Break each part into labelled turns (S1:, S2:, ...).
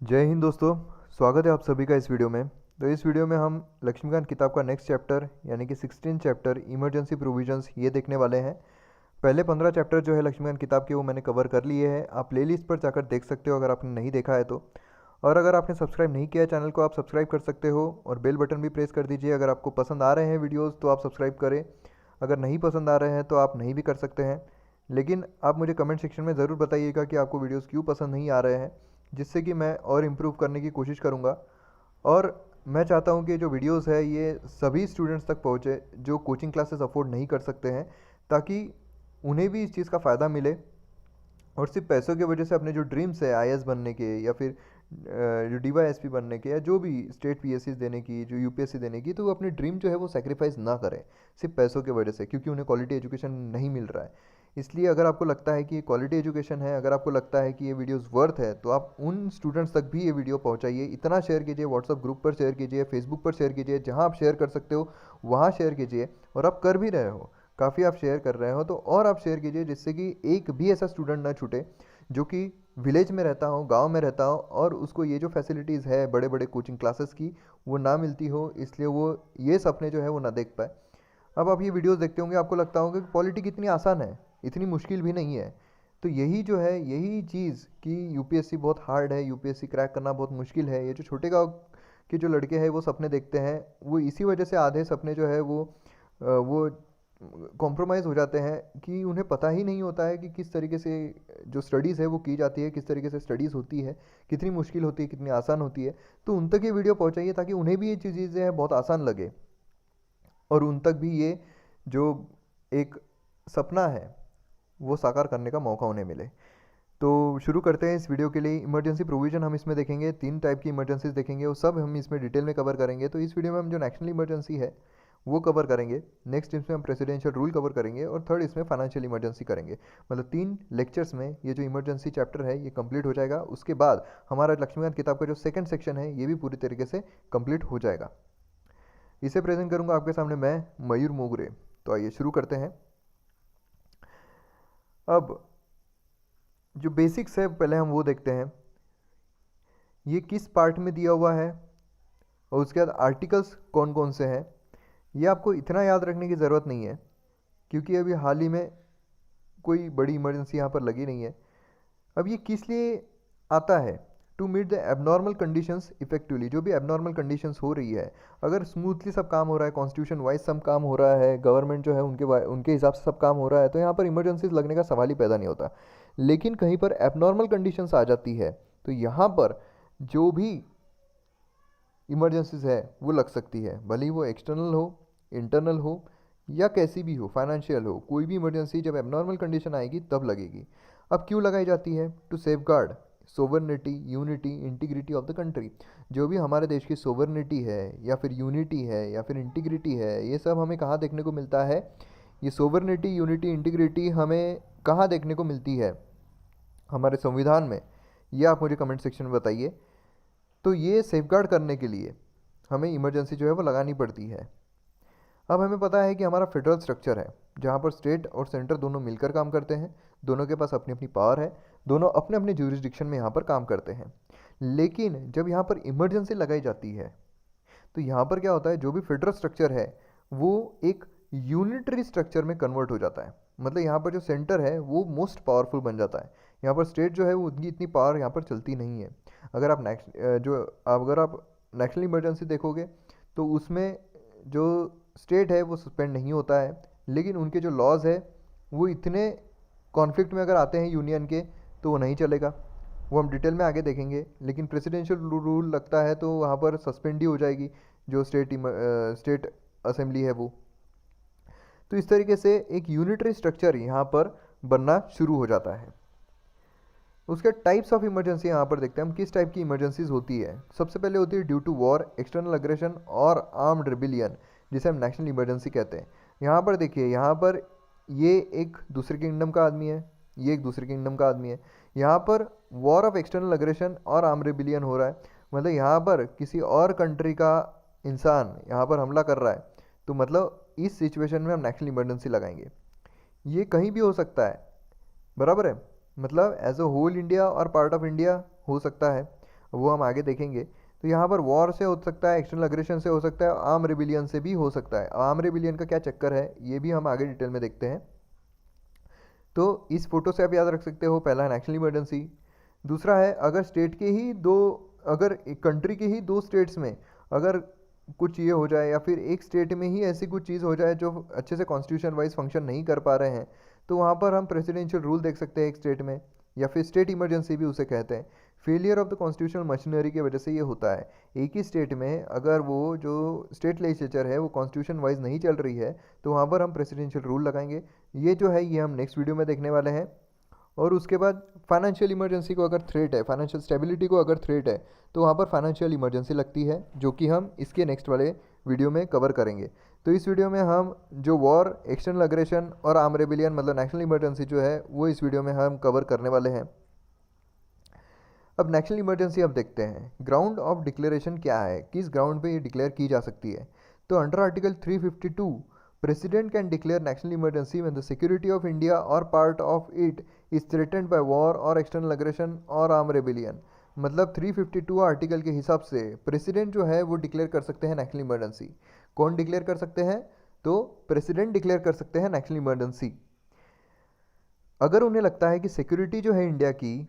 S1: जय हिंद दोस्तों। स्वागत है आप सभी का इस वीडियो में। तो इस वीडियो में हम लक्ष्मीकांत किताब का नेक्स्ट चैप्टर यानी कि 16 चैप्टर इमरजेंसी प्रोविजंस ये देखने वाले हैं। पहले 15 चैप्टर जो है लक्ष्मीकांत किताब के वो मैंने कवर कर लिए हैं। आप प्लेलिस्ट पर जाकर देख सकते हो अगर आपने नहीं देखा है तो। और अगर आपने सब्सक्राइब नहीं किया है चैनल को आप सब्सक्राइब कर सकते हो और बेल बटन भी प्रेस कर दीजिए। अगर आपको पसंद आ रहे हैं वीडियोज़ तो आप सब्सक्राइब करें, अगर नहीं पसंद आ रहे हैं तो आप नहीं भी कर सकते हैं। लेकिन आप मुझे कमेंट सेक्शन में ज़रूर बताइएगा कि आपको वीडियोज़ क्यों पसंद नहीं आ रहे हैं, जिससे कि मैं और इम्प्रूव करने की कोशिश करूँगा। और मैं चाहता हूँ कि जो वीडियोस है ये सभी स्टूडेंट्स तक पहुँचे जो कोचिंग क्लासेस अफोर्ड नहीं कर सकते हैं, ताकि उन्हें भी इस चीज़ का फ़ायदा मिले और सिर्फ पैसों की वजह से अपने जो ड्रीम्स है आईएएस बनने के या फिर जो डीवाईएसपी बनने के या जो भी स्टेट पीएससी देने की, जो यूपीएससी देने की, तो वो अपनी ड्रीम जो है वो सेक्रीफाइस ना करें सिर्फ पैसों की वजह से, क्योंकि उन्हें क्वालिटी एजुकेशन नहीं मिल रहा है। इसलिए अगर आपको लगता है कि ये क्वालिटी एजुकेशन है, अगर आपको लगता है कि ये वीडियोस वर्थ है, तो आप उन स्टूडेंट्स तक भी ये वीडियो पहुंचाइए। इतना शेयर कीजिए, व्हाट्सअप ग्रुप पर शेयर कीजिए, फेसबुक पर शेयर कीजिए, जहां आप शेयर कर सकते हो वहां शेयर कीजिए। और आप कर भी रहे हो, काफ़ी आप शेयर कर रहे हो, तो और आप शेयर कीजिए, जिससे कि एक भी ऐसा स्टूडेंट ना छूटे जो कि विलेज में रहता हो, गांव में रहता हो और उसको ये जो फैसिलिटीज़ है बड़े बड़े कोचिंग क्लासेस की वो ना मिलती हो, इसलिए वो ये सपने जो है वो ना देख पाए। अब आप ये वीडियोस देखते होंगे, आपको लगता होगा कि पॉलिटी कितनी आसान है, इतनी मुश्किल भी नहीं है। तो यही जो है, यही चीज़ कि यूपीएससी बहुत हार्ड है, यूपीएससी क्रैक करना बहुत मुश्किल है, ये जो छोटे गाँव के जो लड़के हैं वो सपने देखते हैं, वो इसी वजह से आधे सपने जो है वो कॉम्प्रोमाइज़ हो जाते हैं कि उन्हें पता ही नहीं होता है कि किस तरीके से जो स्टडीज़ है वो की जाती है, किस तरीके से स्टडीज़ होती है, कितनी मुश्किल होती है, कितनी आसान होती है। तो उन तक ये वीडियो पहुंचाइए ताकि उन्हें भी ये चीज़ें हैं बहुत आसान लगे और उन तक भी ये जो एक सपना है वो साकार करने का मौका उन्हें मिले। तो शुरू करते हैं इस वीडियो के लिए। इमरजेंसी प्रोविज़न हम इसमें देखेंगे, 3 टाइप की इमरजेंसीज देखेंगे, वो सब हम इसमें डिटेल में कवर करेंगे। तो इस वीडियो में हम जो नेशनल इमरजेंसी है वो कवर करेंगे, नेक्स्ट इसमें हम प्रेसिडेंशियल रूल कवर करेंगे और थर्ड इसमें फाइनेंशियल इमरजेंसी करेंगे। मतलब 3 लेक्चर्स में ये जो इमरजेंसी चैप्टर है ये कंप्लीट हो जाएगा। उसके बाद हमारा लक्ष्मीकांत किताब का जो सेकंड सेक्शन है ये भी पूरी तरीके से कंप्लीट हो जाएगा। इसे प्रेजेंट करूंगा आपके सामने मैं, मयूर मोगरे। तो आइए शुरू करते हैं। अब जो बेसिक्स है पहले हम वो देखते हैं, ये किस पार्ट में दिया हुआ है और उसके बाद आर्टिकल्स कौन कौन से हैं। ये आपको इतना याद रखने की ज़रूरत नहीं है, क्योंकि अभी हाल ही में कोई बड़ी इमरजेंसी यहाँ पर लगी नहीं है। अब ये किस लिए आता है? To meet the abnormal conditions effectively. जो भी एबनॉर्मल कंडीशंस हो रही है, अगर स्मूथली सब काम हो रहा है, कॉन्स्टिट्यूशन वाइज सब काम हो रहा है, गवर्नमेंट जो है उनके हिसाब से सब काम हो रहा है, तो यहाँ पर इमरजेंसीज लगने का सवाल ही पैदा नहीं होता। लेकिन कहीं पर एबनॉर्मल कंडीशंस आ जाती है तो यहाँ पर जो भी इमरजेंसीज है वो लग सकती है, भले ही वो एक्सटर्नल हो, इंटरनल हो या कैसी भी हो, फाइनेंशियल हो। कोई भी इमरजेंसी जब एबनॉर्मल कंडीशन आएगी तब लगेगी। अब क्यों लगाई जाती है? To safeguard sovereignty, unity, integrity of the country. जो भी हमारे देश की सोवर्निटी है या फिर यूनिटी है या फिर इंटीग्रिटी है, ये सब हमें कहाँ देखने को मिलता है? ये सोवर्निटी, यूनिटी, इंटीग्रिटी हमें कहाँ देखने को मिलती है? हमारे संविधान में। ये आप मुझे कमेंट सेक्शन में बताइए। तो ये सेफगार्ड करने के लिए हमें इमरजेंसी जो है वो लगानी पड़ती है। अब हमें पता है कि हमारा फेडरल स्ट्रक्चर है जहाँ पर स्टेट और सेंटर दोनों मिलकर काम करते हैं, दोनों के पास अपनी अपनी पावर है, दोनों अपने अपने ज्यूरिसडिक्शन में यहाँ पर काम करते हैं। लेकिन जब यहाँ पर इमरजेंसी लगाई जाती है तो यहाँ पर क्या होता है? जो भी फेडरल स्ट्रक्चर है वो एक यूनिटरी स्ट्रक्चर में कन्वर्ट हो जाता है। मतलब यहाँ पर जो सेंटर है वो मोस्ट पावरफुल बन जाता है। यहाँ पर स्टेट जो है वो उनकी इतनी पावर यहाँ पर चलती नहीं है। अगर आप नेशनल इमरजेंसी देखोगे तो उसमें जो स्टेट है वो सस्पेंड नहीं होता है, लेकिन उनके जो लॉज है वो इतने कॉन्फ्लिक्ट में अगर आते हैं यूनियन के तो वो नहीं चलेगा। वो हम डिटेल में आगे देखेंगे। लेकिन प्रेसिडेंशियल रूल लगता है तो वहाँ पर सस्पेंड ही हो जाएगी जो स्टेट असेंबली है वो। तो इस तरीके से एक यूनिटरी स्ट्रक्चर यहाँ पर बनना शुरू हो जाता है। उसके टाइप्स ऑफ इमरजेंसी यहाँ पर देखते हैं हम, किस टाइप की इमरजेंसीज होती है। सबसे पहले होती है due to war, external aggression और आर्म्ड रिबिलियन, जिसे हम नेशनल इमरजेंसी कहते हैं। यहाँ पर देखिए, यहाँ पर ये एक दूसरे किंगडम का आदमी है, ये एक दूसरे किंगडम का आदमी है। यहाँ पर वॉर ऑफ एक्सटर्नल अग्रेशन और आर्म रिबिलियन हो रहा है। मतलब यहाँ पर किसी और कंट्री का इंसान यहाँ पर हमला कर रहा है, तो मतलब इस सिचुएशन में हम नेशनल इमरजेंसी लगाएंगे। ये कहीं भी हो सकता है, बराबर है। मतलब एज अ होल इंडिया और पार्ट ऑफ इंडिया हो सकता है। वो हम आगे देखेंगे। तो यहाँ पर वॉर से हो सकता है, एक्सटर्नल अग्रेशन से हो सकता है, आर्म रेबिलियन से भी हो सकता है। आर्म रेबिलियन का क्या चक्कर है ये भी हम आगे डिटेल में देखते हैं। तो इस फोटो से आप याद रख सकते हो, पहला है नेशनल इमरजेंसी, दूसरा है अगर स्टेट के ही दो, अगर कंट्री के ही दो स्टेट्स में अगर कुछ ये हो जाए या फिर एक स्टेट में ही ऐसी कुछ चीज़ हो जाए जो अच्छे से कॉन्स्टिट्यूशन वाइज फंक्शन नहीं कर पा रहे हैं, तो वहाँ पर हम प्रेसिडेंशियल रूल देख सकते हैं एक स्टेट में, या फिर स्टेट इमरजेंसी भी उसे कहते हैं। Failure of the constitutional machinery की वजह से ये होता है। एक ही स्टेट में अगर वो जो स्टेट लेजिस्लेचर है वो कॉन्स्टिट्यूशन वाइज नहीं चल रही है, तो वहाँ पर हम प्रेसिडेंशियल रूल लगाएंगे। ये जो है ये हम नेक्स्ट वीडियो में देखने वाले हैं। और उसके बाद फाइनेंशियल इमरजेंसी को अगर थ्रेट है, फाइनेंशियल स्टेबिलिटी को अगर थ्रेट है, तो वहाँ पर फाइनेंशियल इमरजेंसी लगती है, जो कि हम इसके नेक्स्ट वाले वीडियो में कवर करेंगे। तो इस वीडियो में हम जो वॉर, एक्सटर्नल अग्रेशन और आर्म रेबिलियन मतलब नेशनल इमरजेंसी जो है वो इस वीडियो में हम कवर करने वाले हैं। अब नेशनल इमरजेंसी अब देखते हैं ग्राउंड ऑफ डिक्लेरेशन क्या है, किस ग्राउंड पे ये डिक्लेयर की जा सकती है। तो under article 352 president can declare national emergency when the security of India और part of it is threatened by war और एक्सटर्नल अग्रेशन और आर्म रेबिलियन। मतलब 352 आर्टिकल के हिसाब से प्रेसिडेंट जो है वो डिक्लेयर कर सकते हैं नेशनल इमरजेंसी। कौन डिक्लेयर कर सकते हैं? तो प्रेसिडेंट डिक्लेयर कर सकते हैं नेशनल इमरजेंसी अगर उन्हें लगता है कि सिक्योरिटी जो है इंडिया की,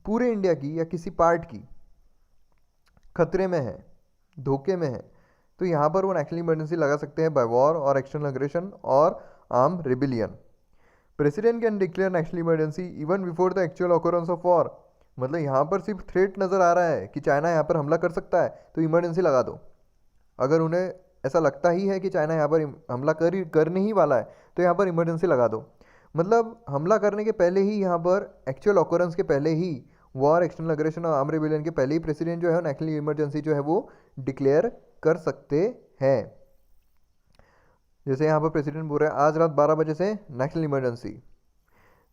S1: पूरे इंडिया की या किसी पार्ट की खतरे में है, धोखे में है, तो यहाँ पर वो नेशनल इमरजेंसी लगा सकते हैं बाय वॉर और एक्सटर्नल अग्रेशन और arm rebellion. President can declare national emergency even before the actual occurrence of war. मतलब यहाँ पर सिर्फ थ्रेट नज़र आ रहा है कि चाइना यहाँ पर हमला कर सकता है, तो इमरजेंसी लगा दो। अगर उन्हें ऐसा लगता ही है कि चाइना यहाँ पर हमला करने ही वाला है, तो यहाँ पर इमरजेंसी लगा दो। मतलब हमला करने के पहले ही, यहाँ पर एक्चुअल ऑकरेंस के पहले ही, वॉर, एक्सटर्नल अग्रेशन और आर्म रेबिलियन के पहले ही प्रेसिडेंट जो है नेशनल इमरजेंसी जो है वो डिक्लेयर कर सकते हैं। जैसे यहाँ पर प्रेसिडेंट बोल रहे हैं आज रात 12 बजे से नेशनल इमरजेंसी,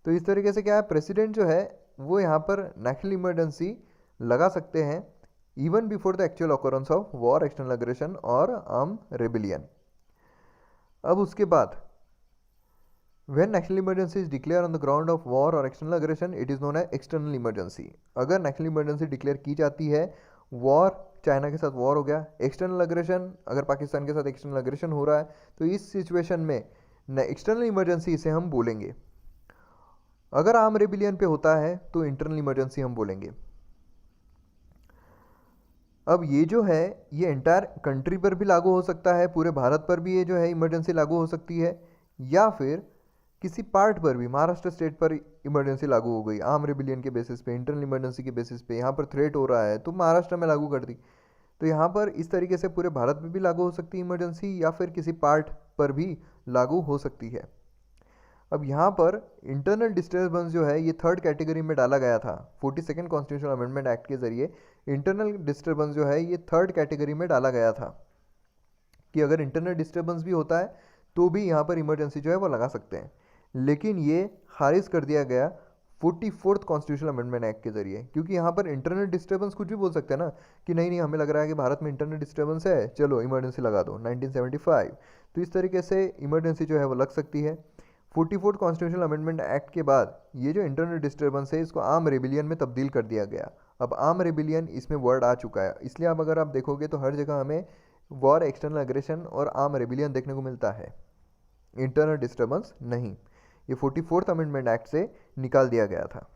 S1: तो इस तरीके से क्या है, प्रेसिडेंट जो है वो यहाँ पर नेशनल इमरजेंसी लगा सकते हैं even before the actual occurrence of war, external aggression और आर्म रेबिलियन। अब उसके बाद When national emergency is declared on the ground of war or external aggression, it is known as external emergency. अगर national emergency declare की जाती है, war, China के साथ वॉर हो गया, एक्सटर्नल अग्रेशन, अगर पाकिस्तान के साथ एक्सटर्नल अग्रेशन हो रहा है, तो इस सिचुएशन में एक्सटर्नल इमरजेंसी इसे हम बोलेंगे। अगर आर्म रेबिलियन पे होता है तो इंटरनल इमरजेंसी हम बोलेंगे। अब ये जो है ये एंटायर कंट्री पर भी लागू हो सकता है, पूरे भारत पर भी ये जो है इमरजेंसी लागू हो सकती है, या फिर किसी पार्ट पर भी, महाराष्ट्र स्टेट पर इमरजेंसी लागू हो गई आर्म रेबिलियन के बेसिस पे, इंटरनल इमरजेंसी के बेसिस पे, यहाँ पर थ्रेट हो रहा है तो महाराष्ट्र में लागू कर दी। तो यहाँ पर इस तरीके से पूरे भारत में भी लागू हो सकती है इमरजेंसी, या फिर किसी पार्ट पर भी लागू हो सकती है। अब यहाँ पर इंटरनल डिस्टर्बेंस जो है ये थर्ड कैटेगरी में डाला गया था 42nd कॉन्स्टिट्यूशनल अमेंडमेंट एक्ट के जरिए। इंटरनल डिस्टर्बेंस जो है ये थर्ड कैटेगरी में डाला गया था कि अगर इंटरनल डिस्टर्बेंस भी होता है तो भी यहाँ पर इमरजेंसी जो है वो लगा सकते हैं, लेकिन ये खारिज कर दिया गया 44th कॉन्स्टिट्यूशनल अमेंडमेंट एक्ट के जरिए, क्योंकि यहाँ पर इंटरनल डिस्टर्बेंस कुछ भी बोल सकते हैं ना कि नहीं नहीं हमें लग रहा है कि भारत में इंटरनल डिस्टर्बेंस है, चलो इमरजेंसी लगा दो 1975। तो इस तरीके से इमरजेंसी जो है वो लग सकती है। 44th कॉन्स्टिट्यूशनल अमेंडमेंट एक्ट के बाद ये जो इंटरनल डिस्टर्बेंस है इसको आर्म रेबिलियन में तब्दील कर दिया गया। अब आर्म रेबिलियन इसमें वर्ड आ चुका है, इसलिए अब अगर आप देखोगे तो हर जगह हमें वॉर, एक्सटर्नल अग्रेशन और आर्म रेबिलियन देखने को मिलता है, इंटरनल डिस्टर्बेंस नहीं। ये 44th अमेंडमेंट एक्ट से निकाल दिया गया था।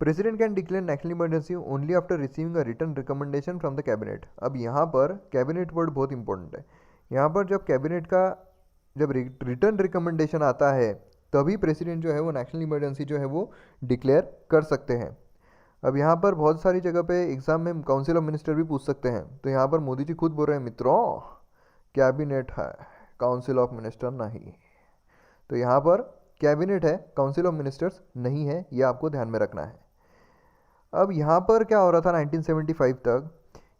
S1: President can declare national emergency only after receiving a written recommendation from the cabinet. अब यहाँ पर कैबिनेट वर्ड बहुत इंपॉर्टेंट है। यहाँ पर जब कैबिनेट का जब रिटर्न रिकमेंडेशन आता है तभी प्रेसिडेंट जो है वो नेशनल इमरजेंसी जो है वो डिक्लेयर कर सकते हैं। अब यहाँ पर बहुत सारी जगह पे एग्जाम में काउंसिल ऑफ मिनिस्टर भी पूछ सकते हैं, तो यहाँ पर मोदी जी खुद बोल रहे हैं मित्रों कैबिनेट है, काउंसिल ऑफ मिनिस्टर नहीं। तो यहाँ पर कैबिनेट है, काउंसिल ऑफ मिनिस्टर्स नहीं है, ये आपको ध्यान में रखना है। अब यहाँ पर क्या हो रहा था 1975 तक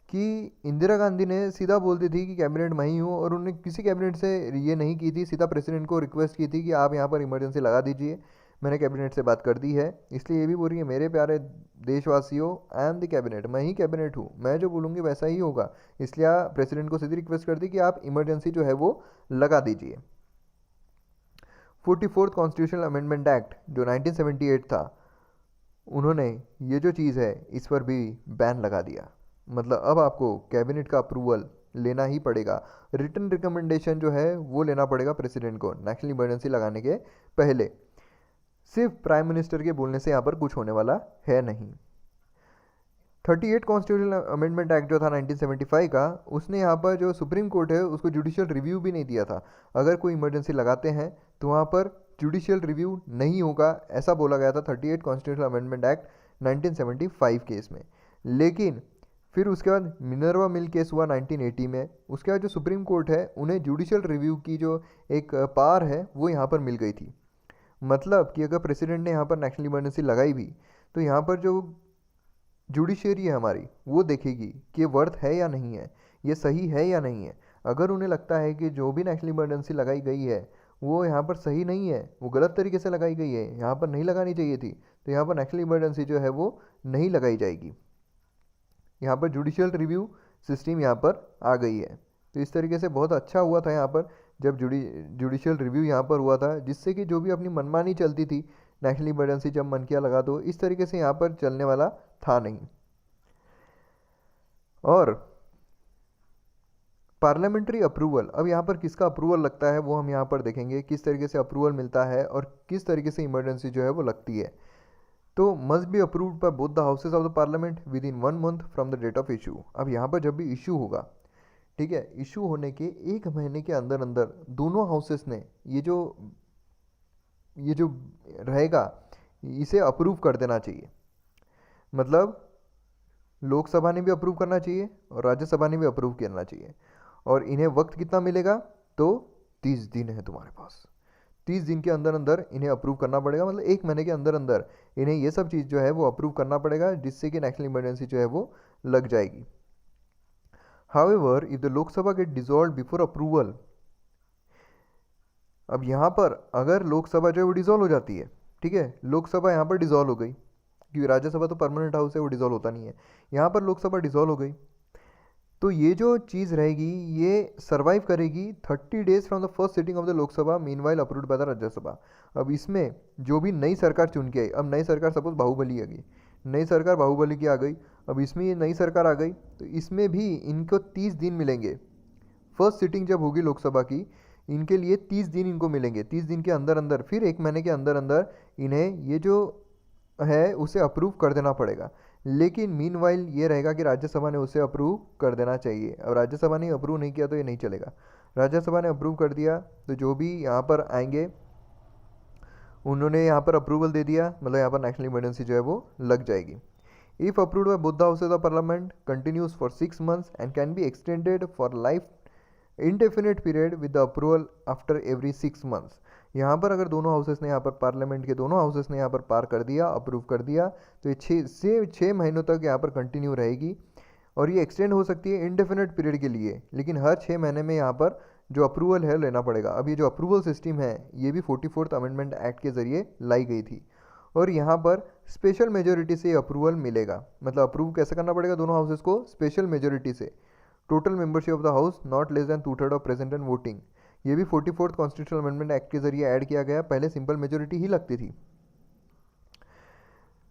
S1: कि इंदिरा गांधी ने सीधा बोलती थी कि कैबिनेट मैं ही हूँ, और उन्होंने किसी कैबिनेट से ये नहीं की थी, सीधा प्रेसिडेंट को रिक्वेस्ट की थी कि आप यहाँ पर इमरजेंसी लगा दीजिए। मैंने कैबिनेट से बात कर दी है, इसलिए ये भी बोल रही है मेरे प्यारे देशवासियों, आई एम द कैबिनेट, मैं ही कैबिनेट हूँ, मैं जो बोलूँगी वैसा ही होगा। इसलिए प्रेसिडेंट को सीधी रिक्वेस्ट कर दी कि आप इमरजेंसी जो है वो लगा दीजिए। 44th कॉन्स्टिट्यूशनल अमेंडमेंट एक्ट जो 1978 था उन्होंने ये जो चीज़ है इस पर भी बैन लगा दिया। मतलब अब आपको कैबिनेट का अप्रूवल लेना ही पड़ेगा, रिटन रिकमेंडेशन जो है वो लेना पड़ेगा प्रेसिडेंट को नेशनल इमरजेंसी लगाने के पहले। सिर्फ प्राइम मिनिस्टर के बोलने से यहाँ पर कुछ होने वाला है नहीं। 38 कॉन्स्टिट्यूशनल अमेंडमेंट एक्ट जो था 1975 का, उसने यहाँ पर जो सुप्रीम कोर्ट है उसको जुडिशियल रिव्यू भी नहीं दिया था। अगर कोई इमरजेंसी लगाते हैं तो वहाँ पर जुडिशियल रिव्यू नहीं होगा, ऐसा बोला गया था 38 कॉन्स्टिट्यूशनल अमेंडमेंट एक्ट 1975 केस में। लेकिन फिर उसके बाद मिनर्वा मिल केस हुआ 1980 में। उसके बाद जो सुप्रीम कोर्ट है उन्हें जुडिशियल रिव्यू की जो एक पावर है वो यहाँ पर मिल गई थी। मतलब कि अगर प्रेसिडेंट ने यहाँ पर नेशनल इमरजेंसी लगाई भी तो यहाँ पर जो जुडिशरी है हमारी वो देखेगी कि ये वर्थ है या नहीं है, ये सही है या नहीं है। अगर उन्हें लगता है कि जो भी नेशनल इमरजेंसी लगाई गई है वो यहाँ पर सही नहीं है, वो गलत तरीके से लगाई गई है, यहाँ पर नहीं लगानी चाहिए थी, तो यहाँ पर नेशनल इमरजेंसी जो है वो नहीं लगाई जाएगी। यहाँ पर जुडिशियल रिव्यू सिस्टम यहाँ पर आ गई है। तो इस तरीके से बहुत अच्छा हुआ था यहाँ पर जब जुडिशियल रिव्यू यहाँ पर हुआ था, जिससे कि जो भी अपनी मनमानी चलती थी नेशनल इमरजेंसी जब मन किया लगा दो, इस तरीके से यहाँ पर चलने वाला था नहीं। और पार्लियामेंट्री अप्रूवल, अब यहाँ पर किसका अप्रूवल लगता है वो हम यहाँ पर देखेंगे, किस तरीके से अप्रूवल मिलता है और किस तरीके से इमरजेंसी जो है वो लगती है। तो must be approved by both the houses of the parliament within 1 month from the date of issue. अब यहाँ पर जब भी इशू होगा, ठीक है, इशू होने के 1 महीने के अंदर अंदर दोनों हाउसेस ने ये जो रहेगा इसे अप्रूव कर देना चाहिए। मतलब लोकसभा ने भी अप्रूव करना चाहिए और राज्यसभा ने भी अप्रूव करना चाहिए। और इन्हें वक्त कितना मिलेगा, तो 30 दिन है तुम्हारे पास। 30 दिन के अंदर अंदर इन्हें अप्रूव करना पड़ेगा। मतलब 1 महीने के अंदर अंदर इन्हें ये सब चीज़ जो है वो अप्रूव करना पड़ेगा, जिससे कि नेशनल इमरजेंसी जो है वो लग जाएगी। However if the Lok Sabha get dissolve before approval, अब यहाँ पर अगर लोकसभा जो है वो डिसॉल्व हो जाती है, ठीक है, लोकसभा यहाँ पर डिसॉल्व हो गई, क्योंकि राज्यसभा तो परमानेंट हाउस है वो डिसॉल्व होता नहीं है, यहाँ पर लोकसभा डिसॉल्व हो गई, तो ये जो चीज़ रहेगी ये सर्वाइव करेगी 30 days from the first sitting of the Lok Sabha meanwhile approved by the Rajya Sabha. अब इसमें जो भी नई सरकार चुन के आई, अब नई सरकार सपोज बाहुबली आ गई, नई सरकार बाहुबली की आ गई, अब इसमें ये नई सरकार आ गई तो इसमें भी इनको 30 दिन मिलेंगे। फर्स्ट सिटिंग जब होगी लोकसभा की, इनके लिए 30 दिन इनको मिलेंगे। 30 दिन के अंदर अंदर फिर 1 महीने के अंदर अंदर इन्हें ये जो है उसे अप्रूव कर देना पड़ेगा। लेकिन मीनवाइल ये रहेगा कि राज्यसभा ने उसे अप्रूव कर देना चाहिए। अब राज्यसभा ने अप्रूव नहीं किया तो ये नहीं चलेगा। राज्यसभा ने अप्रूव कर दिया तो जो भी यहाँ पर आएंगे उन्होंने यहाँ पर अप्रूवल दे दिया, मतलब यहाँ पर नेशनल इमरजेंसी जो है वो लग जाएगी। If approved by both the houses of parliament continues for 6 months and can be extended for life indefinite period with the approval after every 6 months। यहाँ पर अगर दोनों हाउसेस ने यहाँ पर पार्लियामेंट के दोनों हाउसेस ने यहाँ पर पार कर दिया, अप्रूव कर दिया, तो ये 6 महीनों तक यहाँ पर कंटिन्यू रहेगी। और ये एक्सटेंड हो सकती है इंडेफिनिट पीरियड के लिए, लेकिन हर 6 महीने में यहाँ पर जो अप्रूवल है लेना पड़ेगा। अब ये जो अप्रूवल सिस्टम है ये भी 44th अमेंडमेंट एक्ट के ज़रिए लाई गई थी। और यहाँ पर स्पेशल मेजोरिटी से अप्रूवल मिलेगा। मतलब अप्रूव कैसे करना पड़ेगा दोनों हाउसेस को, स्पेशल मेजोरिटी से। Total membership of the house not less than 2/3 of present and voting. ये भी 44th कॉन्स्टिट्यूशनल अमेंडमेंट एक्ट के जरिए ऐड किया गया, पहले सिंपल मेजोरिटी ही लगती थी।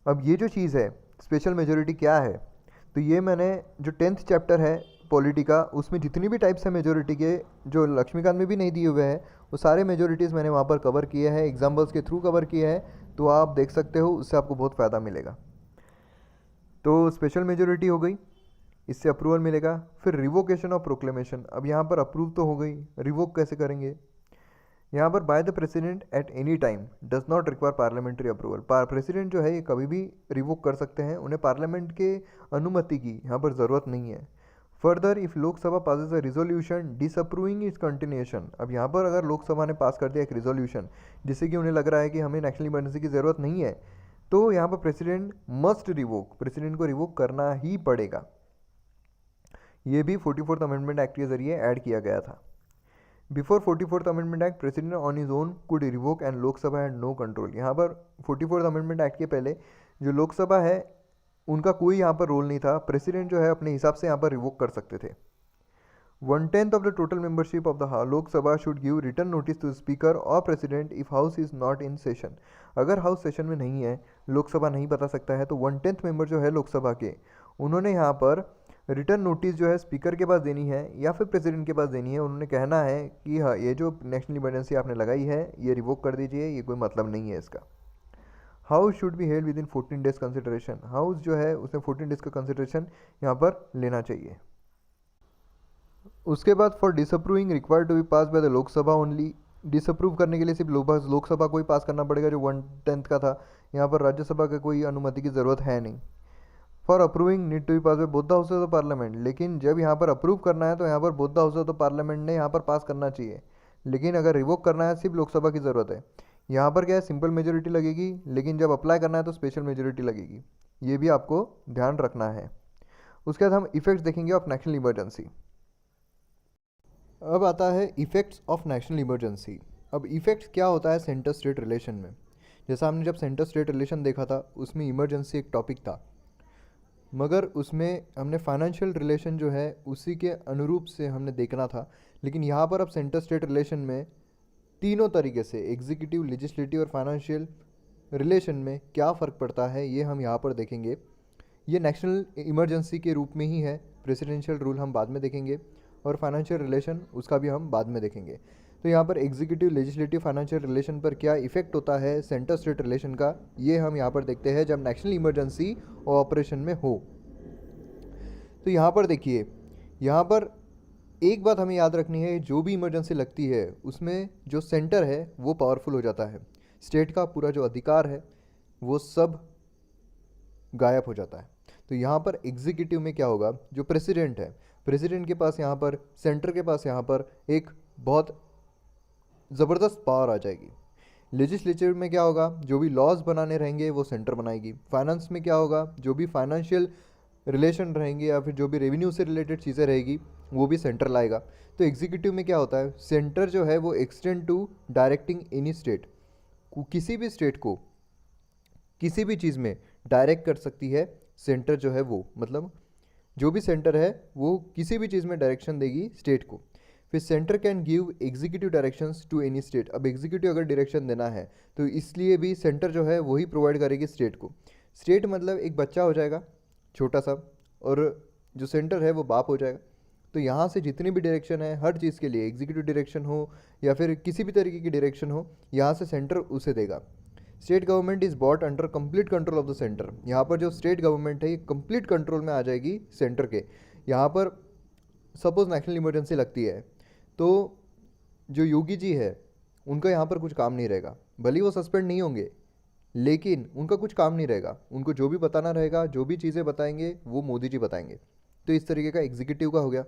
S1: अब ये जो चीज़ है स्पेशल मेजोरिटी क्या है, तो ये मैंने जो 10th चैप्टर है पॉलिटी का, उसमें जितनी भी टाइप्स है मेजोरिटी के जो लक्ष्मीकांत में भी नहीं दिए हुए हैं, वो सारे मेजोरिटीज़ मैंने वहाँ पर कवर किए हैं, एग्जाम्पल्स के थ्रू कवर किए हैं, तो आप देख सकते हो, उससे आपको बहुत फ़ायदा मिलेगा। तो स्पेशल मेजोरिटी हो गई, इससे अप्रूवल मिलेगा। फिर रिवोकेशन ऑफ प्रोक्लेमेशन, अब यहाँ पर अप्रूव तो हो गई, रिवोक कैसे करेंगे। यहाँ पर by the president at any time does not require parliamentary approval. President जो है ये कभी भी रिवोक कर सकते हैं, उन्हें पार्लियामेंट के अनुमति की यहाँ पर ज़रूरत नहीं है। Further if Lok Sabha passes a resolution disapproving it's continuation, अब यहाँ पर अगर लोकसभा ने पास कर दिया एक रिजोल्यूशन जिससे कि उन्हें लग रहा है कि हमें नेशनल इमरजेंसी की ज़रूरत नहीं है, तो यहाँ पर प्रेसिडेंट मस्ट रिवोक, प्रेसिडेंट को रिवोक करना ही पड़ेगा। ये भी 44th अमेंडमेंट एक्ट के जरिए ऐड किया गया था। Before 44th amendment act president on his own could revoke and Lok Sabha had no control. यहाँ पर 44th अमेंडमेंट एक्ट के पहले जो लोकसभा है उनका कोई यहाँ पर रोल नहीं था, प्रेसिडेंट जो है अपने हिसाब से यहाँ पर रिवोक कर सकते थे। 1/10 of the total membership of the Lok Sabha should give return notice to speaker और president if house is not in session. अगर हाउस सेशन में नहीं है लोकसभा नहीं बता सकता है, तो 1/10 मेंबर जो है लोकसभा के, उन्होंने यहाँ पर रिटर्न नोटिस जो है स्पीकर के पास देनी है या फिर प्रेसिडेंट के पास देनी है। उन्होंने कहना है कि हाँ, ये जो नेशनल इमरजेंसी आपने लगाई है ये रिवोक कर दीजिए, ये कोई मतलब नहीं है इसका। House should be held with in 14 days consideration, house जो है उसने 14 डेज का कंसिडरेशन यहाँ पर लेना चाहिए। उसके बाद for disapproving required to be pass by the Lok Sabha only, disapprove करने के लिए सिर्फ लोकसभा को ही पास करना पड़ेगा जो 1/10 का था। यहाँ पर राज्यसभा का कोई अनुमति की ज़रूरत है नहीं। For approving need to be pass by both the houses of parliament, लेकिन जब यहाँ पर अप्रूव करना है तो यहाँ पर both the houses of parliament ने यहाँ पर पास करना चाहिए। लेकिन अगर रिवोक करना है सिर्फ लोकसभा की ज़रूरत है। यहाँ पर क्या है, सिंपल मेजोरिटी लगेगी, लेकिन जब अप्लाई करना है तो स्पेशल मेजोरिटी लगेगी। ये भी आपको ध्यान रखना है। उसके बाद हम इफेक्ट्स देखेंगे ऑफ नेशनल इमरजेंसी। अब आता है इफ़ेक्ट्स ऑफ नेशनल इमरजेंसी। अब इफ़ेक्ट्स क्या होता है सेंटर स्टेट रिलेशन में। जैसा हमने जब सेंटर स्टेट रिलेशन देखा था उसमें इमरजेंसी एक टॉपिक था, मगर उसमें हमने फाइनेंशियल रिलेशन जो है उसी के अनुरूप से हमने देखना था। लेकिन यहाँ पर अब सेंटर स्टेट रिलेशन में तीनों तरीके से एग्जीक्यूटिव, लेजिस्लेटिव और फाइनेंशियल रिलेशन में क्या फ़र्क पड़ता है ये हम यहाँ पर देखेंगे। ये नेशनल इमरजेंसी के रूप में ही है, प्रेसिडेंशियल रूल हम बाद में देखेंगे और फाइनेंशियल रिलेशन उसका भी हम बाद में देखेंगे। तो यहाँ पर एग्जीक्यूटिव, लेजिस्लेटिव, फाइनेंशियल रिलेशन पर क्या इफेक्ट होता है सेंटर स्टेट रिलेशन का, ये हम यहाँ पर देखते हैं जब नेशनल इमरजेंसी ऑपरेशन में हो। तो यहाँ पर देखिए, यहाँ पर एक बात हमें याद रखनी है, जो भी इमरजेंसी लगती है उसमें जो सेंटर है वो पावरफुल हो जाता है। स्टेट का पूरा जो अधिकार है वो सब गायब हो जाता है। तो यहाँ पर एग्जीक्यूटिव में क्या होगा, जो प्रेसिडेंट है, प्रेसिडेंट के पास यहाँ पर, सेंटर के पास यहाँ पर एक बहुत ज़बरदस्त पावर आ जाएगी। लेजिस्लेचर में क्या होगा, जो भी लॉज बनाने रहेंगे वो सेंटर बनाएगी। फाइनेंस में क्या होगा, जो भी फाइनेंशियल रिलेशन रहेंगे या फिर जो भी रेवेन्यू से रिलेटेड चीज़ें रहेगी वो भी सेंटर लाएगा। तो एग्जीक्यूटिव में क्या होता है, सेंटर जो है वो extend to directing any state, किसी भी स्टेट को किसी भी चीज़ में डायरेक्ट कर सकती है सेंटर जो है वो, मतलब जो भी सेंटर है वो किसी भी चीज़ में डायरेक्शन देगी स्टेट को। फिर centre can give executive directions to any state. अब एग्जीक्यूटिव अगर डायरेक्शन देना है तो इसलिए भी सेंटर जो है वही प्रोवाइड करेगी स्टेट को। स्टेट मतलब एक बच्चा हो जाएगा छोटा सा, और जो सेंटर है वो बाप हो जाएगा। तो यहाँ से जितनी भी डायरेक्शन है हर चीज़ के लिए, एग्जीक्यूटिव डायरेक्शन हो या फिर किसी भी तरीके की डायरेक्शन हो, यहाँ से सेंटर उसे देगा। State government is bought under complete control of the centre. यहाँ पर जो स्टेट गवर्नमेंट है ये कंप्लीट कंट्रोल में आ जाएगी सेंटर के। यहाँ पर सपोज नेशनल इमरजेंसी लगती है तो जो योगी जी है उनका यहाँ पर कुछ काम नहीं रहेगा, भले वो सस्पेंड नहीं होंगे लेकिन उनका कुछ काम नहीं रहेगा। उनको जो भी बताना रहेगा, जो भी चीज़ें बताएंगे वो मोदी जी बताएंगे। तो इस तरीके का एग्जीक्यूटिव का हो गया।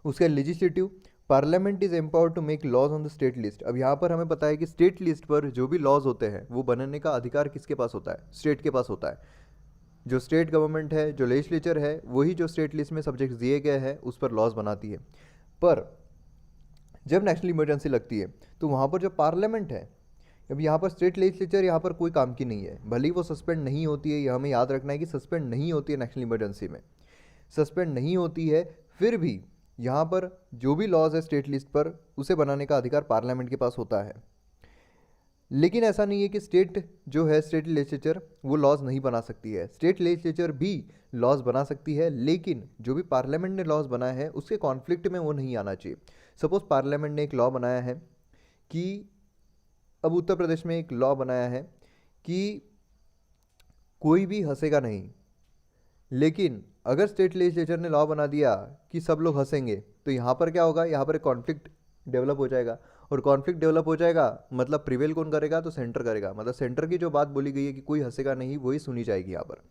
S1: उसका legislative, parliament is empowered to make laws on the state list. अब यहाँ पर हमें पता है कि स्टेट लिस्ट पर जो भी लॉज होते हैं वो बनाने का अधिकार किसके पास होता है, स्टेट के पास होता है। जो स्टेट गवर्नमेंट है, जो लेजिस्लेचर है, वही जो स्टेट लिस्ट में सब्जेक्ट दिए गए हैं उस पर लॉज बनाती है। पर जब नेशनल इमरजेंसी लगती है तो वहाँ पर जो पार्लियामेंट है, अब यहाँ पर स्टेट लेजिस्लेचर यहाँ पर कोई काम की नहीं है, भले ही वो सस्पेंड नहीं होती है। यह हमें याद रखना है कि सस्पेंड नहीं होती है नेशनल इमरजेंसी में, सस्पेंड नहीं होती है। फिर भी यहाँ पर जो भी लॉज है स्टेट लिस्ट पर उसे बनाने का अधिकार पार्लियामेंट के पास होता है। लेकिन ऐसा नहीं है कि स्टेट जो है, स्टेट लेजिस्लेचर वो लॉज नहीं बना सकती है। स्टेट लेजिस्लेचर भी लॉज बना सकती है, लेकिन जो भी पार्लियामेंट ने लॉज बनाया है उसके कॉन्फ्लिक्ट में वो नहीं आना चाहिए। सपोज पार्लियामेंट ने एक लॉ बनाया है कि, अब उत्तर प्रदेश में एक लॉ बनाया है कि कोई भी हंसेगा नहीं, लेकिन अगर स्टेट लेजिस्लेचर ने लॉ बना दिया कि सब लोग हंसेंगे तो यहाँ पर क्या होगा, यहाँ पर एक कॉन्फ्लिक्ट डेवलप हो जाएगा। और कॉन्फ्लिक्ट डेवलप हो जाएगा मतलब प्रिवेल कौन करेगा, तो सेंटर करेगा। मतलब सेंटर की जो बात बोली गई है कि कोई हंसेगा नहीं, वही सुनी जाएगी। यहाँ पर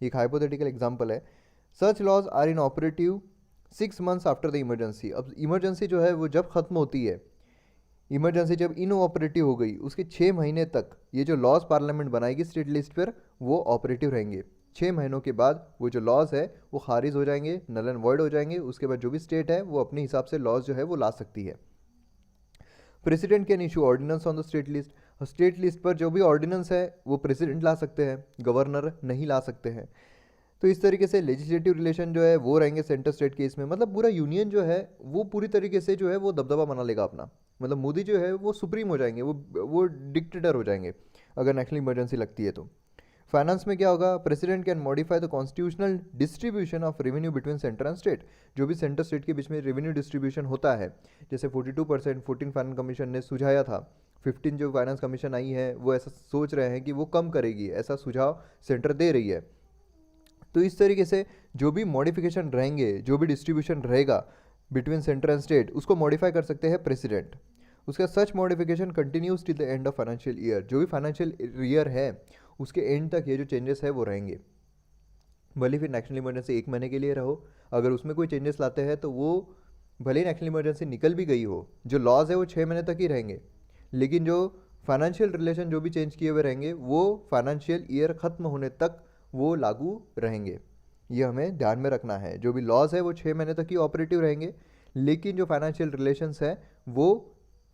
S1: एक हाइपोथेटिकल एग्जांपल है, such laws are inoperative 6 months after the emergency. अब इमरजेंसी जो है वो जब खत्म होती है, इमरजेंसी जब इनऑपरेटिव हो गई उसके 6 महीने तक ये जो लॉज पार्लियामेंट बनाएगी स्टेट लिस्ट पर वो ऑपरेटिव रहेंगे। 6 महीनों के बाद वो जो लॉज है वो खारिज हो जाएंगे, नल एंड वॉइड हो जाएंगे। उसके बाद जो भी स्टेट है वो अपने हिसाब से लॉज जो है वो ला सकती है। President can issue ordinance on the state list. State list पर जो भी ऑर्डिनेंस है वो प्रेसिडेंट ला सकते हैं, गवर्नर नहीं ला सकते हैं। तो इस तरीके से लेजिस्लेटिव रिलेशन जो है वो रहेंगे सेंटर स्टेट के इसमें। मतलब पूरा यूनियन जो है वो पूरी तरीके से जो है वो दबदबा बना लेगा अपना। मतलब मोदी जो है वो सुप्रीम हो जाएंगे, वो डिक्टेटर हो जाएंगे। अगर नेशनल इमरजेंसी लगती है तो। फाइनेंस में क्या होगा, president can modify the constitutional distribution of revenue between centre and state. जो भी सेंटर स्टेट के बीच में रेवेन्यू डिस्ट्रीब्यूशन होता है, जैसे 42% 14 फाइनेंस कमीशन ने सुझाया था, 15 जो फाइनेंस कमीशन आई है वो ऐसा सोच रहे हैं कि वो कम करेगी, ऐसा सुझाव सेंटर दे रही है। तो इस तरीके से जो भी मॉडिफिकेशन रहेंगे, जो भी डिस्ट्रीब्यूशन रहेगा बिटवीन सेंटर एंड स्टेट, उसको मॉडिफाई कर सकते हैं प्रेसिडेंट। उसका such modification continues till the end of financial year. जो भी फाइनेंशियल ईयर है उसके एंड तक ये जो चेंजेस है वो रहेंगे। भले फिर नेशनल इमरजेंसी 1 महीने के लिए रहो, अगर उसमें कोई चेंजेस लाते हैं तो वो भले ही नेशनल इमरजेंसी निकल भी गई हो, जो लॉज है वो 6 महीने तक ही रहेंगे, लेकिन जो फाइनेंशियल रिलेशन जो भी चेंज किए हुए रहेंगे वो फाइनेंशियल ईयर ख़त्म होने तक वो लागू रहेंगे। ये हमें ध्यान में रखना है। जो भी लॉज है वो 6 महीने तक ही ऑपरेटिव रहेंगे, लेकिन जो फाइनेंशियल रिलेशंस है वो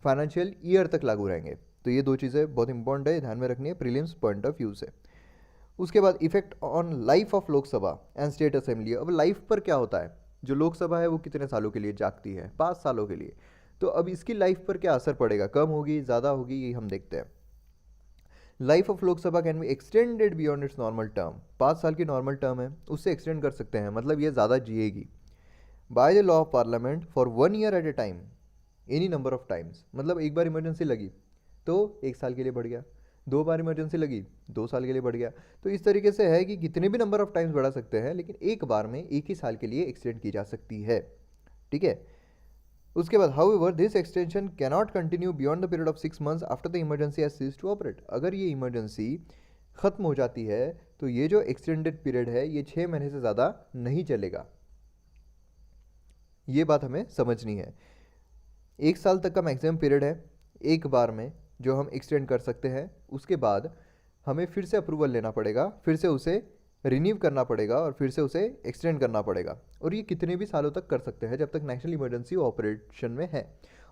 S1: फाइनेंशियल ईयर तक लागू रहेंगे। तो ये दो चीज़ें बहुत इंपॉर्टेंट है, ध्यान में रखनी है प्रीलिम्स पॉइंट ऑफ व्यू से। उसके बाद effect on life of Lok Sabha and state assembly. अब लाइफ पर क्या होता है, जो लोकसभा है वो कितने सालों के लिए जागती है, 5 सालों के लिए। तो अब इसकी लाइफ पर क्या असर पड़ेगा, कम होगी ज़्यादा होगी, ये हम देखते हैं। Life of Lok Sabha can be extended beyond it's normal term. 5 साल की नॉर्मल टर्म है, उससे एक्सटेंड कर सकते हैं, मतलब ये ज़्यादा जिएगी। By the law of parliament for 1 year at a time any number of times. मतलब एक बार इमरजेंसी लगी तो 1 साल के लिए बढ़ गया, 2 बार इमरजेंसी लगी 2 साल के लिए बढ़ गया। तो इस तरीके से है कि कितने भी नंबर ऑफ टाइम्स बढ़ा सकते हैं, लेकिन एक बार में एक ही साल के लिए एक्सटेंड की जा सकती है। ठीक है। उसके बाद however this extension cannot continue beyond the period of 6 months after the emergency has ceased to operate. अगर ये इमरजेंसी खत्म हो जाती है तो ये जो एक्सटेंडेड पीरियड है ये 6 महीने से ज़्यादा नहीं चलेगा। ये बात हमें समझनी है। 1 साल तक का मैक्सिमम पीरियड है एक बार में जो हम एक्सटेंड कर सकते हैं। उसके बाद हमें फिर से अप्रूवल लेना पड़ेगा, फिर से उसे रिन्यू करना पड़ेगा और फिर से उसे एक्सटेंड करना पड़ेगा। और ये कितने भी सालों तक कर सकते हैं जब तक नेशनल इमरजेंसी ऑपरेशन में है।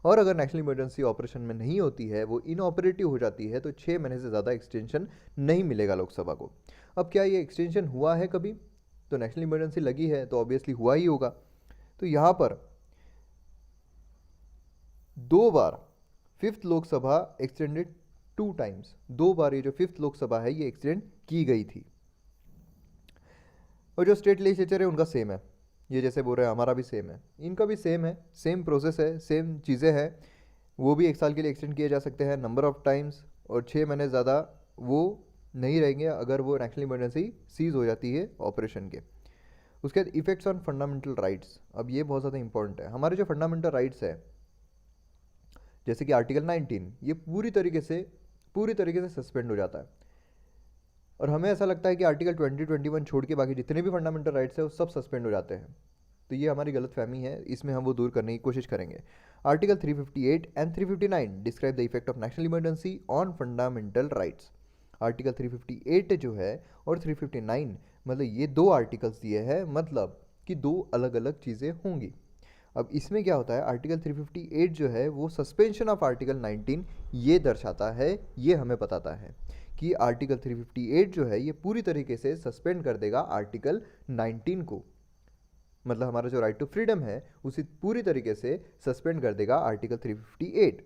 S1: और अगर नेशनल इमरजेंसी ऑपरेशन में नहीं होती है, वो इनऑपरेटिव हो जाती है, तो 6 महीने से ज़्यादा एक्सटेंशन नहीं मिलेगा लोकसभा को। अब क्या ये एक्सटेंशन हुआ है कभी, तो नेशनल इमरजेंसी लगी है तो ऑब्वियसली हुआ ही होगा। तो यहाँ पर 2 बार 5th लोकसभा एक्सटेंडेड 2 टाइम्स, 2 बार ये जो 5th लोकसभा है ये एक्सटेंड की गई थी। और जो स्टेट लेजिस्लेचर है उनका सेम है, ये जैसे बोल रहे हैं हमारा भी सेम है, इनका भी सेम है, सेम प्रोसेस है, सेम चीज़ें हैं। वो भी 1 साल के लिए एक्सटेंड किए जा सकते हैं नंबर ऑफ टाइम्स, और 6 महीने ज़्यादा वो नहीं रहेंगे अगर वो नेशनल इमरजेंसी सीज हो जाती है ऑपरेशन के। उसके बाद इफेक्ट्स ऑन फंडामेंटल राइट्स। अब ये बहुत ज़्यादा इंपॉर्टेंट है। हमारे जो फंडामेंटल राइट्स है जैसे कि आर्टिकल 19, ये पूरी तरीके से सस्पेंड हो जाता है। और हमें ऐसा लगता है कि आर्टिकल 20, 21 छोड़ के बाकी जितने भी फंडामेंटल राइट्स है वो सब सस्पेंड हो जाते हैं। तो ये हमारी गलतफहमी है, इसमें हम वो दूर करने की कोशिश करेंगे। Article 358 and 359 describe the effect of national emergency on fundamental rights. Article 358 जो है और 359, मतलब ये 2 आर्टिकल्स दिए हैं, मतलब कि 2 अलग अलग चीज़ें होंगी। अब इसमें क्या होता है, आर्टिकल 358 जो है वो सस्पेंशन ऑफ आर्टिकल 19 ये दर्शाता है, ये हमें बताता है कि आर्टिकल 358 जो है ये पूरी तरीके से सस्पेंड कर देगा आर्टिकल 19 को। मतलब हमारा जो राइट टू फ्रीडम है उसे पूरी तरीके से सस्पेंड कर देगा आर्टिकल 358।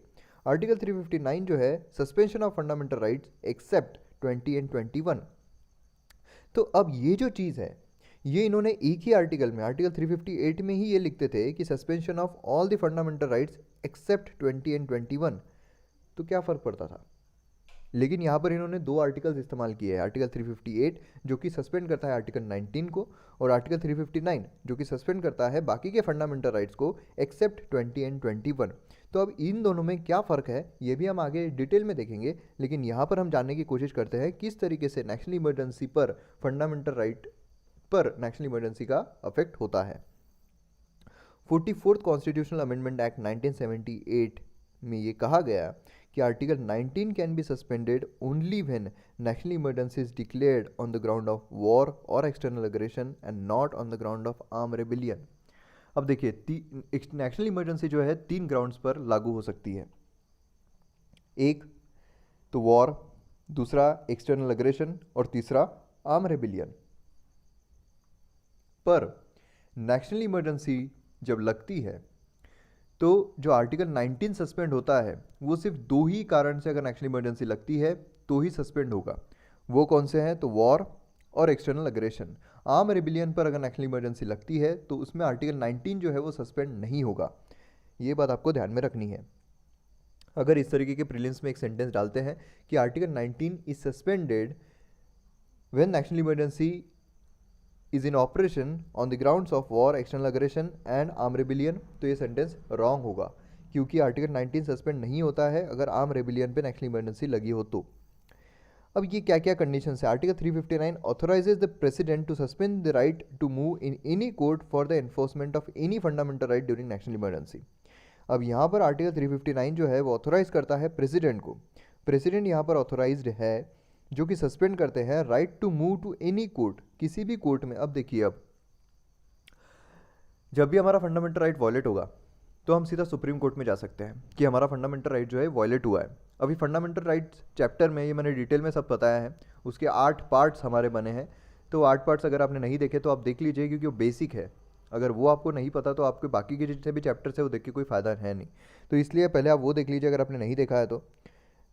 S1: आर्टिकल 359 जो है suspension of fundamental rights except 20 and 21। तो अब ये जो चीज़ है ये इन्होंने एक ही आर्टिकल में, आर्टिकल 358 में ही ये लिखते थे कि suspension of all the fundamental rights except 20 and 21। तो क्या फ़र्क पड़ता था, लेकिन यहाँ पर इन्होंने 2 आर्टिकल्स इस्तेमाल किए हैं। आर्टिकल 358 जो कि सस्पेंड करता है आर्टिकल 19 को, और आर्टिकल 359 जो कि सस्पेंड करता है बाकी के फंडामेंटल राइट्स को एक्सेप्ट 20 एंड 21। तो अब इन दोनों में क्या फ़र्क है ये भी हम आगे डिटेल में देखेंगे, लेकिन यहाँ पर हम जानने की कोशिश करते हैं किस तरीके से नेशनल इमरजेंसी पर, फंडामेंटल राइट पर नेशनल इमरजेंसी का अफेक्ट होता है। 44th कॉन्स्टिट्यूशनल अमेंडमेंट एक्ट 1978 में ये कहा गया कि article 19 can be suspended only when national emergency is declared on the ground of war और external aggression and not on the ground of arm rebellion. अब देखिए नेशनल इमरजेंसी जो है 3 ग्राउंड्स पर लागू हो सकती है। एक तो वॉर, दूसरा एक्सटर्नल अग्रेशन और तीसरा आर्म रेबिलियन। पर नेशनल इमरजेंसी जब लगती है तो जो आर्टिकल 19 सस्पेंड होता है वो सिर्फ 2 ही कारण से अगर नेशनल इमरजेंसी लगती है तो ही सस्पेंड होगा। वो कौन से हैं? तो वॉर और एक्सटर्नल अग्रेशन। आर्म रेबिलियन पर अगर नेशनल इमरजेंसी लगती है तो उसमें आर्टिकल 19 जो है वो सस्पेंड नहीं होगा। ये बात आपको ध्यान में रखनी है। अगर इस तरीके के प्रीलिम्स में एक सेंटेंस डालते हैं कि article 19 is suspended when national emergency is in operation on the grounds of war, external aggression and arm rebellion, तो ये सेंटेंस रॉन्ग होगा, क्योंकि आर्टिकल 19 सस्पेंड नहीं होता है अगर आर्म रेबिलियन पे नेशनल इमरजेंसी लगी हो तो। अब ये क्या क्या कंडीशन है? Article 359 authorises the president to suspend the right to move in any court for the enforcement of any fundamental right during national emergency. अब यहाँ पर आर्टिकल 359 जो है वो ऑथोराइज करता है प्रेसिडेंट को। प्रेसिडेंट यहाँ पर ऑथोराइज्ड है जो कि सस्पेंड करते हैं right to move to any court, किसी भी कोर्ट में। अब देखिए, अब जब भी हमारा फंडामेंटल राइट वॉयलेट होगा तो हम सीधा सुप्रीम कोर्ट में जा सकते हैं कि हमारा फंडामेंटल राइट जो है वॉयलेट हुआ है। अभी फंडामेंटल राइट्स चैप्टर में ये मैंने डिटेल में सब बताया है, उसके 8 पार्ट्स हमारे बने हैं। तो 8 पार्ट्स अगर आपने नहीं देखे तो आप देख लीजिए, क्योंकि वो बेसिक है। अगर वो आपको नहीं पता तो आपके बाकी के जितने भी चैप्टर्स है वो देख के कोई फ़ायदा है नहीं। तो इसलिए पहले आप वो देख लीजिए अगर आपने नहीं देखा है तो।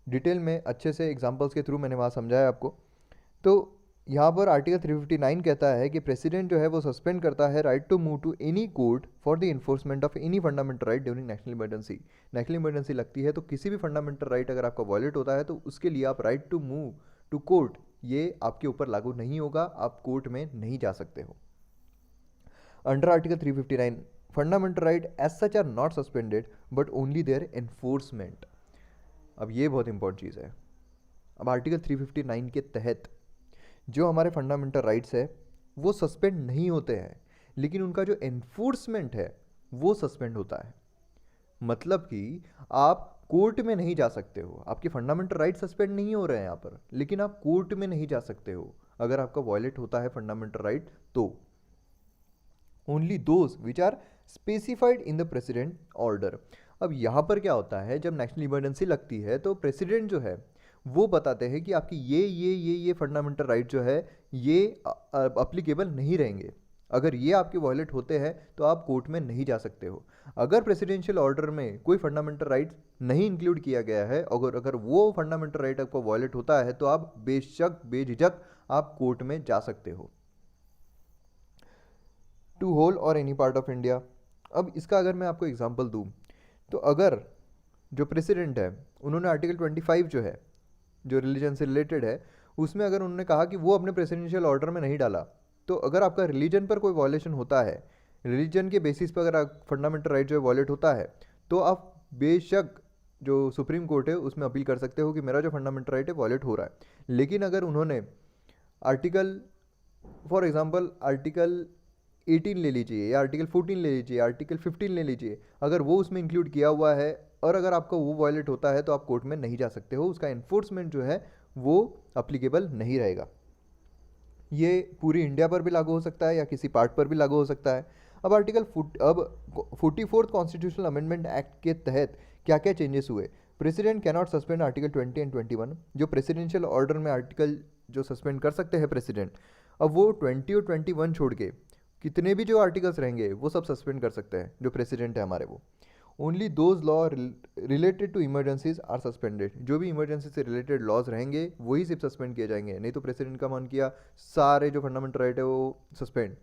S1: डिटेल में अच्छे से एग्जांपल्स के थ्रू मैंने वहाँ समझाया आपको। तो यहाँ पर आर्टिकल 359 कहता है कि प्रेसिडेंट जो है वो सस्पेंड करता है right to move to any court for the enforcement of any fundamental right during national emergency. National emergency लगती है तो किसी भी फंडामेंटल राइट अगर आपका वॉयलेट होता है तो उसके लिए आप right to move to court, ये आपके ऊपर लागू नहीं होगा, आप कोर्ट में नहीं जा सकते हो। Under article 359 fundamental right as such are not suspended but only their enforcement. अब ये बहुत इंपॉर्टेंट चीज़ है। अब आर्टिकल 359 के तहत जो हमारे फंडामेंटल राइट्स है वो सस्पेंड नहीं होते हैं, लेकिन उनका जो एनफोर्समेंट है वो सस्पेंड होता है। मतलब कि आप कोर्ट में नहीं जा सकते हो, आपके फंडामेंटल राइट सस्पेंड नहीं हो रहे हैं यहाँ पर, लेकिन आप कोर्ट में नहीं जा सकते हो अगर आपका वॉयलेट होता है फंडामेंटल राइट तो। Only those which are specified in the president order. अब यहाँ पर क्या होता है, जब नेशनल इमरजेंसी लगती है तो प्रेसिडेंट जो है वो बताते हैं कि आपकी ये फंडामेंटल राइट जो है ये अप्लीकेबल नहीं रहेंगे। अगर ये आपके वॉयलेट होते हैं तो आप कोर्ट में नहीं जा सकते हो। अगर प्रेसिडेंशियल ऑर्डर में कोई फंडामेंटल राइट नहीं इंक्लूड किया गया है, अगर वो फंडामेंटल राइट आपको वॉयलेट होता है तो आप बेशक बेझिझक आप कोर्ट में जा सकते हो। टू होल और एनी पार्ट ऑफ इंडिया। अब इसका अगर मैं आपको एग्जांपल दूं तो अगर जो प्रेसिडेंट है उन्होंने आर्टिकल 25 जो है जो रिलीजन से रिलेटेड है उसमें अगर उन्होंने कहा कि वो अपने प्रेसिडेंशियल ऑर्डर में नहीं डाला, तो अगर आपका रिलीजन पर कोई वॉयलेशन होता है, रिलीजन के बेसिस पर अगर फंडामेंटल राइट जो है वॉयलेट होता है, तो आप बेशक जो सुप्रीम कोर्ट है उसमें अपील कर सकते हो कि मेरा जो फंडामेंटल राइट है वॉयलेट हो रहा है। लेकिन अगर उन्होंने आर्टिकल फॉर एग्जांपल आर्टिकल 18 ले लीजिए या आर्टिकल 14 ले लीजिए, आर्टिकल 15 ले लीजिए, अगर वो उसमें इंक्लूड किया हुआ है और अगर आपका वो वॉयलेट होता है तो आप कोर्ट में नहीं जा सकते हो, उसका एनफोर्समेंट जो है वो अप्लीकेबल नहीं रहेगा। ये पूरी इंडिया पर भी लागू हो सकता है या किसी पार्ट पर भी लागू हो सकता है। अब 44th कॉन्स्टिट्यूशनल अमेंडमेंट एक्ट के तहत क्या क्या चेंजेस हुए? President cannot suspend article 20 and 21, जो प्रेसिडेंशियल ऑर्डर में आर्टिकल जो सस्पेंड कर सकते हैं प्रेसिडेंट, अब वो 20 और 21 छोड़ के कितने भी जो आर्टिकल्स रहेंगे वो सब सस्पेंड कर सकते हैं जो प्रेसिडेंट है हमारे वो। Only those law related to emergencies are suspended. जो भी इमरजेंसी से रिलेटेड लॉज रहेंगे वही सिर्फ सस्पेंड किए जाएंगे, नहीं तो प्रेसिडेंट का मन किया सारे जो फंडामेंटल राइट है वो सस्पेंड,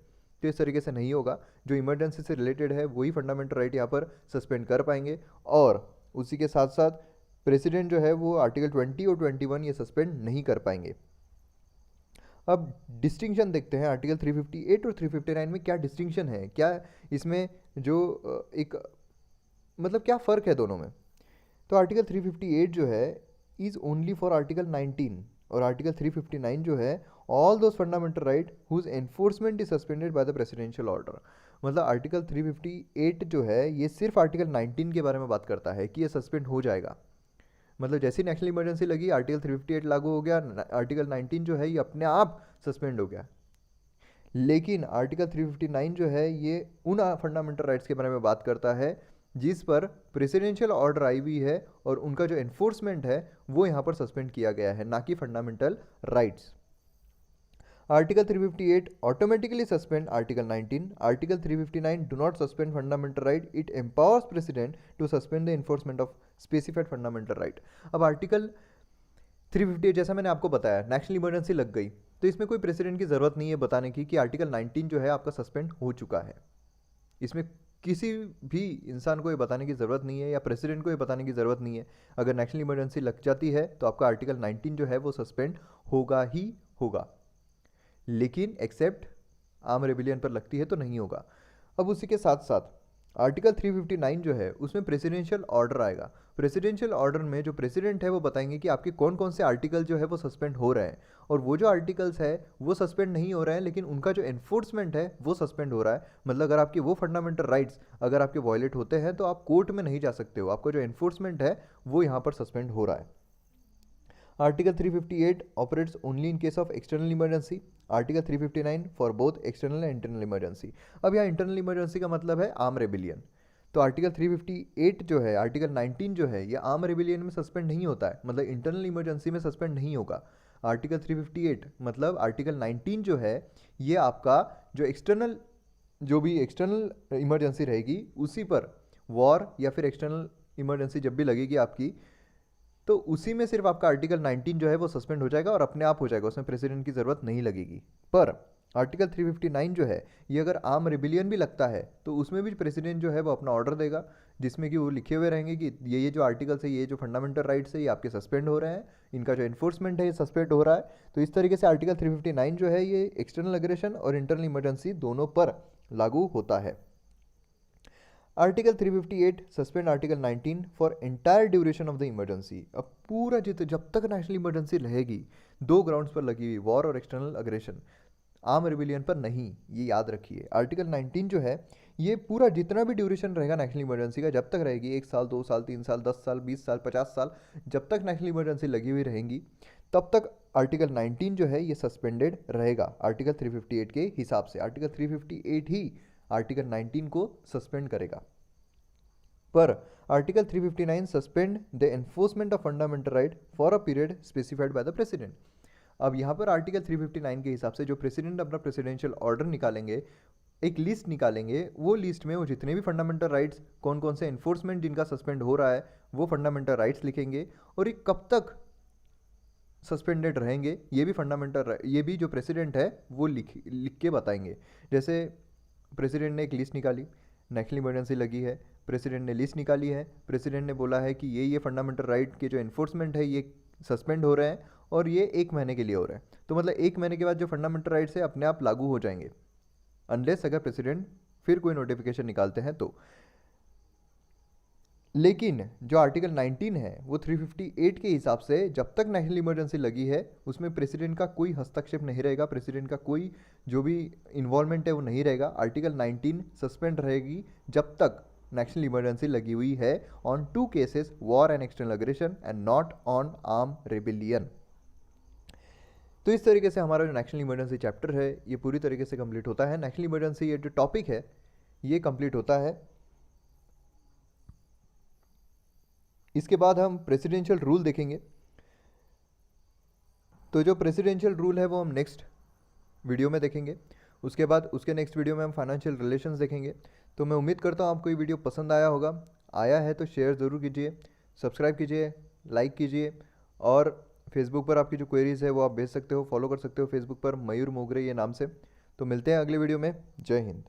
S1: तो इस तरीके से नहीं होगा। जो इमरजेंसी से रिलेटेड है वही फंडामेंटल राइट यहाँ पर सस्पेंड कर पाएंगे। और उसी के साथ साथ प्रेसिडेंट जो है वो आर्टिकल 20 और 21 ये सस्पेंड नहीं कर पाएंगे। अब डिस्टिंक्शन देखते हैं आर्टिकल 358 और 359 में क्या डिस्टिंक्शन है, क्या इसमें जो एक मतलब क्या फ़र्क है दोनों में। तो आर्टिकल 358 जो है इज़ ओनली फॉर आर्टिकल 19 और आर्टिकल 359 जो है all those fundamental right whose enforcement is suspended by the presidential order. मतलब आर्टिकल 358 जो है ये सिर्फ आर्टिकल 19 के बारे में बात करता है कि ये सस्पेंड हो जाएगा। मतलब जैसे नेशनल इमरजेंसी लगी आर्टिकल 358 लागू हो गया, आर्टिकल 19 जो है ये अपने आप सस्पेंड हो गया। लेकिन आर्टिकल 359 जो है ये उन फंडामेंटल राइट्स के बारे में बात करता है जिस पर प्रेसिडेंशियल ऑर्डर आई हुई है और उनका जो एनफोर्समेंट है वो यहाँ पर सस्पेंड किया गया है, ना कि fundamental rights. Article 358 automatically suspend article 19। Article 359 do not suspend fundamental right, it empowers president to suspend the enforcement of specified fundamental right. अब आर्टिकल 358 जैसा मैंने आपको बताया नेशनल इमरजेंसी लग गई, तो इसमें कोई प्रेसिडेंट की ज़रूरत नहीं है बताने की कि आर्टिकल 19 जो है आपका सस्पेंड हो चुका है। इसमें किसी भी इंसान को ये बताने की ज़रूरत नहीं है या प्रेसिडेंट को ये बताने की ज़रूरत नहीं है। अगर नेशनल इमरजेंसी लग जाती है तो आपका आर्टिकल 19 जो है वो सस्पेंड होगा ही होगा, लेकिन एक्सेप्ट आर्म रेबिलियन पर लगती है तो नहीं होगा। अब उसी के साथ साथ आर्टिकल 359 जो है उसमें प्रेसिडेंशियल ऑर्डर आएगा। प्रेसिडेंशियल ऑर्डर में जो प्रेसिडेंट है वो बताएंगे कि आपके कौन कौन से आर्टिकल जो है वो सस्पेंड हो रहे हैं, और वो जो आर्टिकल्स है वो सस्पेंड नहीं हो रहे हैं लेकिन उनका जो एनफोर्समेंट है वो सस्पेंड हो रहा है। मतलब अगर आपके वो फंडामेंटल राइट्स अगर आपके वायलेट होते हैं तो आप कोर्ट में नहीं जा सकते हो, आपका जो एनफोर्समेंट है वो यहाँ पर सस्पेंड हो रहा है। Article 358 operates only in case of external emergency. Article 359 for both external and internal emergency. अब यहाँ इंटरनल इमरजेंसी का मतलब है आर्म रेबिलियन। तो आर्टिकल 358 जो है, आर्टिकल 19 जो है, ये आर्म रेबिलियन में सस्पेंड नहीं होता है, मतलब इंटरनल इमरजेंसी में सस्पेंड नहीं होगा। आर्टिकल 358 मतलब आर्टिकल 19 जो है ये आपका जो एक्सटर्नल, जो भी एक्सटर्नल इमरजेंसी रहेगी उसी पर वॉर या फिर एक्सटर्नल इमरजेंसी जब भी लगेगी आपकी, तो उसी में सिर्फ आपका आर्टिकल 19 जो है वो सस्पेंड हो जाएगा और अपने आप हो जाएगा, उसमें प्रेसिडेंट की ज़रूरत नहीं लगेगी। पर आर्टिकल 359 जो है ये अगर आर्म रिबिलियन भी लगता है तो उसमें भी प्रेसिडेंट जो है वो अपना ऑर्डर देगा जिसमें कि वो लिखे हुए रहेंगे कि ये जो आर्टिकल्स है, ये जो फंडामेंटल राइट्स है, ये आपके सस्पेंड हो रहे हैं, इनका जो इन्फोर्समेंट है ये सस्पेंड हो रहा है। तो इस तरीके से आर्टिकल 359 जो है ये एक्सटर्नल अग्रेशन और इंटरनल इमरजेंसी दोनों पर लागू होता है। Article 358 suspend article 19 for entire duration of the emergency. अब पूरा जब तक नेशनल इमरजेंसी रहेगी, दो ग्राउंड्स पर लगी हुई, वॉर और एक्सटर्नल अग्रेशन, आर्म रिबिलियन पर नहीं, ये याद रखिए। आर्टिकल 19 जो है ये पूरा जितना भी ड्यूरेशन रहेगा नेशनल इमरजेंसी का, जब तक रहेगी, 1 साल 2 साल 3 साल 10 साल 20 साल 50 साल, जब तक नेशनल इमरजेंसी लगी हुई रहेंगी तब तक आर्टिकल 19 जो है ये सस्पेंडेड रहेगा आर्टिकल 358 के हिसाब से। आर्टिकल 358 ही आर्टिकल 19 को सस्पेंड करेगा। पर article 359 suspend the enforcement of fundamental right for a period specified by the president. अब यहाँ पर आर्टिकल 359 के हिसाब से जो प्रेसिडेंट अपना प्रेसिडेंशियल ऑर्डर निकालेंगे, एक लिस्ट निकालेंगे, वो लिस्ट में वो जितने भी फंडामेंटल राइट्स, कौन कौन से एनफोर्समेंट जिनका सस्पेंड हो रहा है वो फंडामेंटल राइट्स लिखेंगे, और ये कब तक सस्पेंडेड रहेंगे ये भी फंडामेंटल, ये भी जो प्रेसिडेंट है वो लिख के बताएंगे। जैसे प्रेसिडेंट ने एक लिस्ट निकाली, नेशनल इमरजेंसी लगी है, प्रेसिडेंट ने लिस्ट निकाली है, प्रेसिडेंट ने बोला है कि ये फंडामेंटल राइट के जो इन्फोर्समेंट है ये सस्पेंड हो रहे हैं और ये 1 महीने के लिए हो रहे हैं। तो मतलब 1 महीने के बाद जो फंडामेंटल राइट्स है अपने आप लागू हो जाएंगे, अनलेस अगर प्रेसिडेंट फिर कोई नोटिफिकेशन निकालते हैं तो। लेकिन जो आर्टिकल 19 है वो 358 के हिसाब से जब तक नेशनल इमरजेंसी लगी है उसमें प्रेसिडेंट का कोई हस्तक्षेप नहीं रहेगा, प्रेसिडेंट का कोई जो भी इन्वॉल्वमेंट है वो नहीं रहेगा। आर्टिकल 19 सस्पेंड रहेगी जब तक नेशनल इमरजेंसी लगी हुई है on 2 cases, war and external aggression and not on arm rebellion. तो इस तरीके से हमारा जो नेशनल इमरजेंसी चैप्टर है ये पूरी तरीके से कंप्लीट होता है। नेशनल इमरजेंसी ये जो टॉपिक है ये कंप्लीट होता है। इसके बाद हम प्रेसिडेंशियल रूल देखेंगे। तो जो प्रेसिडेंशियल रूल है वो हम नेक्स्ट वीडियो में देखेंगे। उसके बाद उसके नेक्स्ट वीडियो में हम फाइनेंशियल रिलेशंस देखेंगे। तो मैं उम्मीद करता हूँ आपको ये वीडियो पसंद आया होगा। आया है तो शेयर ज़रूर कीजिए, सब्सक्राइब कीजिए, लाइक कीजिए, और फेसबुक पर आपकी जो क्वेरीज़ है वो आप भेज सकते हो, फॉलो कर सकते हो फेसबुक पर मयूर मोगरे ये नाम से। तो मिलते हैं अगले वीडियो में। जय हिंद।